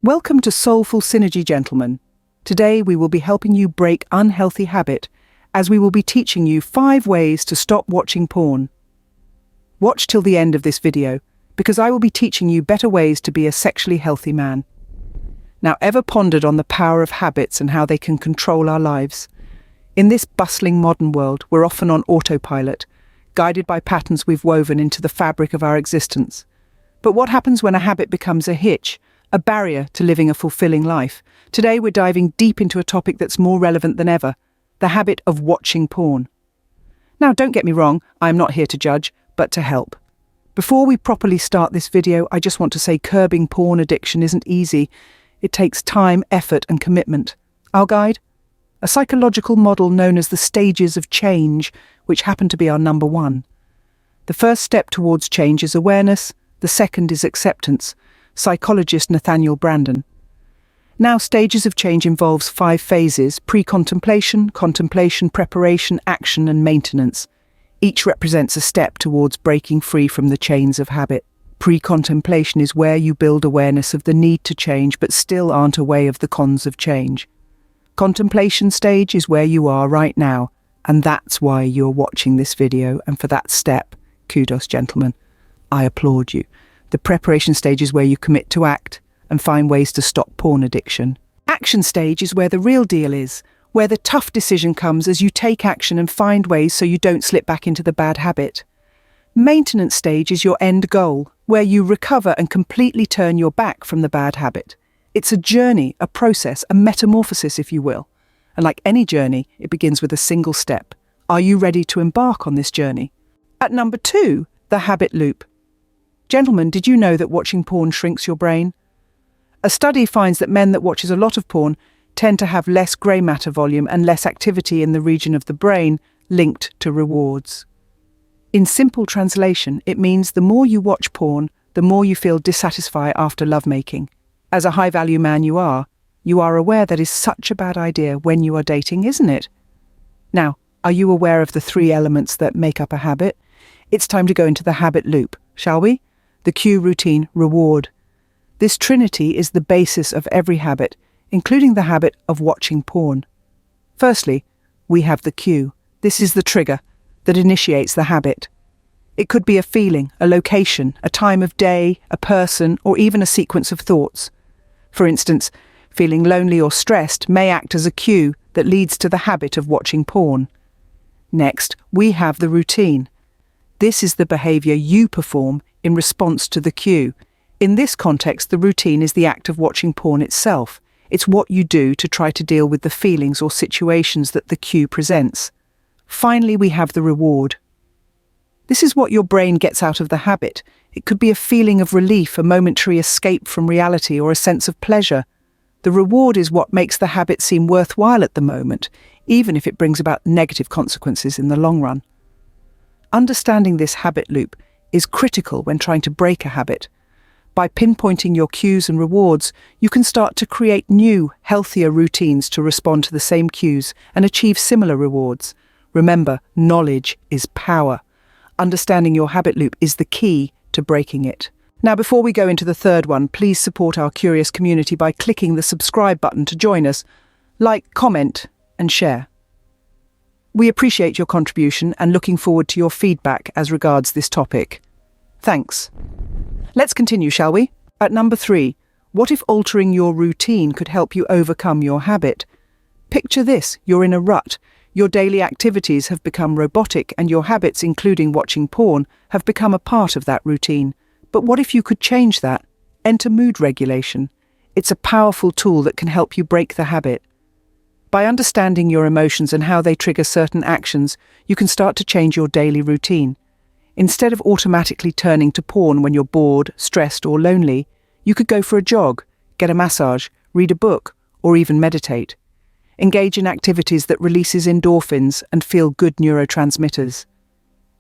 Welcome to Soulful Synergy, gentlemen. Today we will be helping you break unhealthy habit, as we will be teaching you 5 ways to stop watching porn. Watch till the end of this video, because I will be teaching you better ways to be a sexually healthy man. Now, ever pondered on the power of habits and how they can control our lives? In this bustling modern world, we're often on autopilot, guided by patterns we've woven into the fabric of our existence. But what happens when a habit becomes a hitch, a barrier to living a fulfilling life? Today we're diving deep into a topic that's more relevant than ever, the habit of watching porn. Now, don't get me wrong, I'm not here to judge, but to help. Before we properly start this video, I just want to say curbing porn addiction isn't easy. It takes time, effort, and commitment. Our guide? A psychological model known as the stages of change, which happen to be our number 1. The first step towards change is awareness, the second is acceptance. Psychologist Nathaniel Branden. Now, stages of change involves 5 phases: pre-contemplation, contemplation, preparation, action, and maintenance. Each represents a step towards breaking free from the chains of habit. Pre-contemplation is where you build awareness of the need to change but still aren't aware of the cons of change. Contemplation stage is where you are right now, and that's why you're watching this video, and for that step, kudos, gentlemen. I applaud you. The preparation stage is where you commit to act and find ways to stop porn addiction. Action stage is where the real deal is, where the tough decision comes as you take action and find ways so you don't slip back into the bad habit. Maintenance stage is your end goal, where you recover and completely turn your back from the bad habit. It's a journey, a process, a metamorphosis, if you will. And like any journey, it begins with a single step. Are you ready to embark on this journey? At number 2, the habit loop. Gentlemen, did you know that watching porn shrinks your brain? A study finds that men that watches a lot of porn tend to have less grey matter volume and less activity in the region of the brain linked to rewards. In simple translation, it means the more you watch porn, the more you feel dissatisfied after lovemaking. As a high-value man you are aware that is such a bad idea when you are dating, isn't it? Now, are you aware of the 3 elements that make up a habit? It's time to go into the habit loop, shall we? The cue, routine, reward. This trinity is the basis of every habit, including the habit of watching porn. Firstly, we have the cue. This is the trigger that initiates the habit. It could be a feeling, a location, a time of day, a person, or even a sequence of thoughts. For instance, feeling lonely or stressed may act as a cue that leads to the habit of watching porn. Next, we have the routine. This is the behavior you perform in response to the cue. In this context, the routine is the act of watching porn itself. It's what you do to try to deal with the feelings or situations that the cue presents. Finally, we have the reward. This is what your brain gets out of the habit. It could be a feeling of relief, a momentary escape from reality, or a sense of pleasure. The reward is what makes the habit seem worthwhile at the moment, even if it brings about negative consequences in the long run. Understanding this habit loop is critical when trying to break a habit. By pinpointing your cues and rewards, you can start to create new, healthier routines to respond to the same cues and achieve similar rewards. Remember, knowledge is power. Understanding your habit loop is the key to breaking it. Now, before we go into the 3rd one, please support our curious community by clicking the subscribe button to join us. Like, comment, and share. We appreciate your contribution and looking forward to your feedback as regards this topic. Thanks. Let's continue, shall we? At number 3, what if altering your routine could help you overcome your habit? Picture this: you're in a rut. Your daily activities have become robotic and your habits, including watching porn, have become a part of that routine. But what if you could change that? Enter mood regulation. It's a powerful tool that can help you break the habit. By understanding your emotions and how they trigger certain actions, you can start to change your daily routine. Instead of automatically turning to porn when you're bored, stressed, or lonely, you could go for a jog, get a massage, read a book, or even meditate. Engage in activities that releases endorphins and feel-good neurotransmitters.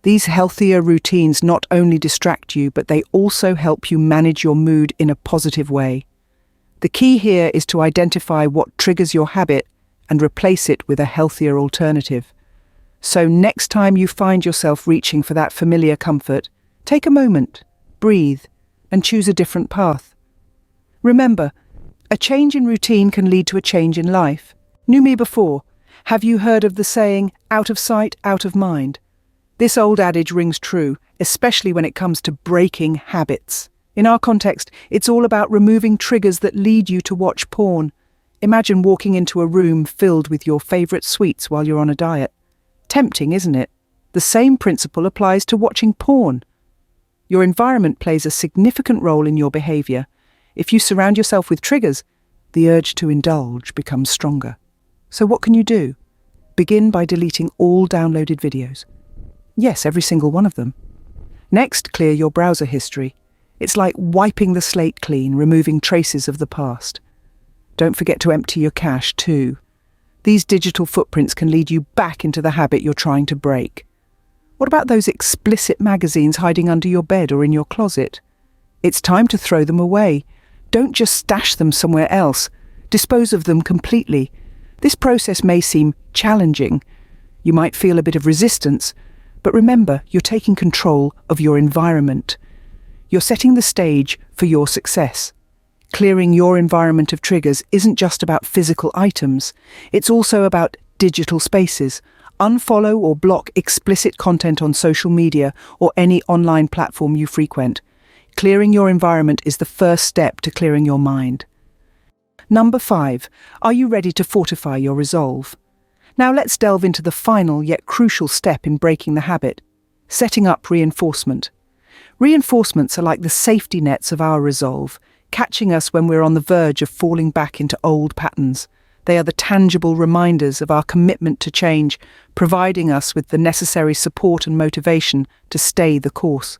These healthier routines not only distract you, but they also help you manage your mood in a positive way. The key here is to identify what triggers your habit and replace it with a healthier alternative. So next time you find yourself reaching for that familiar comfort, take a moment, breathe, and choose a different path. Remember, A change in routine can lead to a change in life. Knew me before. Have you heard of the saying, out of sight, out of mind? This old adage rings true, especially when it comes to breaking habits. In our context, it's all about removing triggers that lead you to watch porn. Imagine walking into a room filled with your favourite sweets while you're on a diet. Tempting, isn't it? The same principle applies to watching porn. Your environment plays a significant role in your behaviour. If you surround yourself with triggers, the urge to indulge becomes stronger. So what can you do? Begin by deleting all downloaded videos. Yes, every single one of them. Next, clear your browser history. It's like wiping the slate clean, removing traces of the past. Don't forget to empty your cache too. These digital footprints can lead you back into the habit you're trying to break. What about those explicit magazines hiding under your bed or in your closet? It's time to throw them away. Don't just stash them somewhere else. Dispose of them completely. This process may seem challenging. You might feel a bit of resistance, but remember, you're taking control of your environment. You're setting the stage for your success. Clearing your environment of triggers isn't just about physical items. It's also about digital spaces. Unfollow or block explicit content on social media or any online platform you frequent. Clearing your environment is the first step to clearing your mind. Number 5. Are you ready to fortify your resolve? Now let's delve into the final yet crucial step in breaking the habit: setting up reinforcement. Reinforcements are like the safety nets of our resolve, catching us when we're on the verge of falling back into old patterns. They are the tangible reminders of our commitment to change, providing us with the necessary support and motivation to stay the course.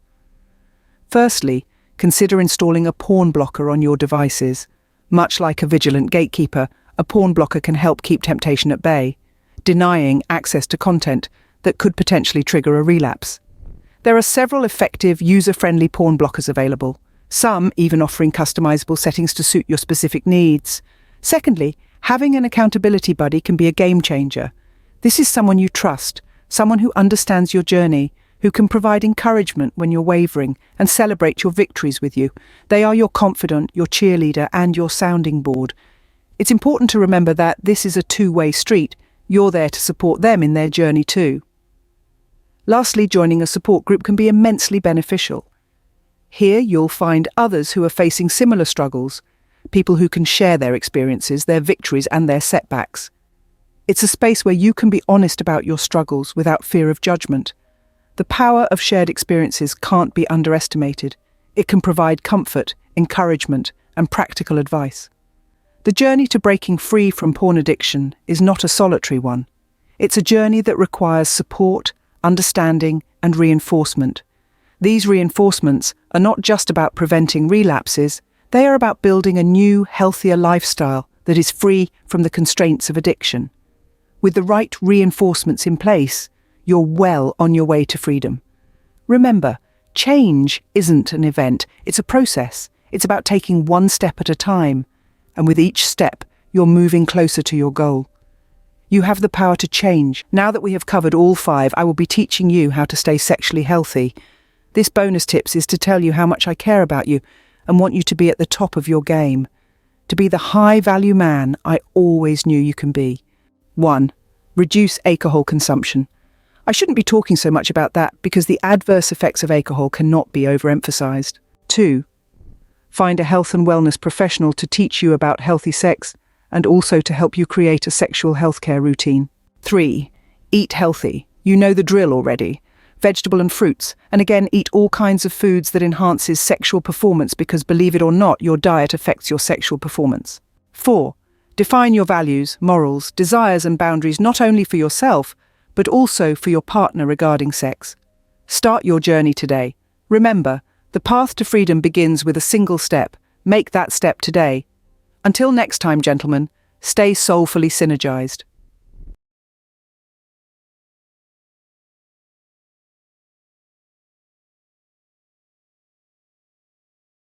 Firstly, consider installing a porn blocker on your devices. Much like a vigilant gatekeeper, a porn blocker can help keep temptation at bay, denying access to content that could potentially trigger a relapse. There are several effective, user-friendly porn blockers available, some even offering customizable settings to suit your specific needs. Secondly, having an accountability buddy can be a game changer. This is someone you trust, someone who understands your journey, who can provide encouragement when you're wavering and celebrate your victories with you. They are your confidant, your cheerleader, and your sounding board. It's important to remember that this is a two-way street. You're there to support them in their journey too. Lastly, joining a support group can be immensely beneficial. Here you'll find others who are facing similar struggles, people who can share their experiences, their victories, and their setbacks. It's a space where you can be honest about your struggles without fear of judgment. The power of shared experiences can't be underestimated. It can provide comfort, encouragement, and practical advice. The journey to breaking free from porn addiction is not a solitary one. It's a journey that requires support, understanding, and reinforcement. These reinforcements are not just about preventing relapses, they are about building a new, healthier lifestyle that is free from the constraints of addiction. With the right reinforcements in place, you're well on your way to freedom. Remember, change isn't an event, it's a process. It's about taking one step at a time, and with each step, you're moving closer to your goal. You have the power to change. Now that we have covered all 5, I will be teaching you how to stay sexually healthy. This bonus tips is to tell you how much I care about you and want you to be at the top of your game. To be the high-value man I always knew you can be. 1. Reduce alcohol consumption. I shouldn't be talking so much about that because the adverse effects of alcohol cannot be overemphasized. 2. Find a health and wellness professional to teach you about healthy sex and also to help you create a sexual healthcare routine. 3. Eat healthy. You know the drill already. Vegetable and fruits, and again eat all kinds of foods that enhances sexual performance because, believe it or not, your diet affects your sexual performance. 4. Define your values, morals, desires and boundaries not only for yourself, but also for your partner regarding sex. Start your journey today. Remember, the path to freedom begins with a single step. Make that step today. Until next time, gentlemen, stay soulfully synergized.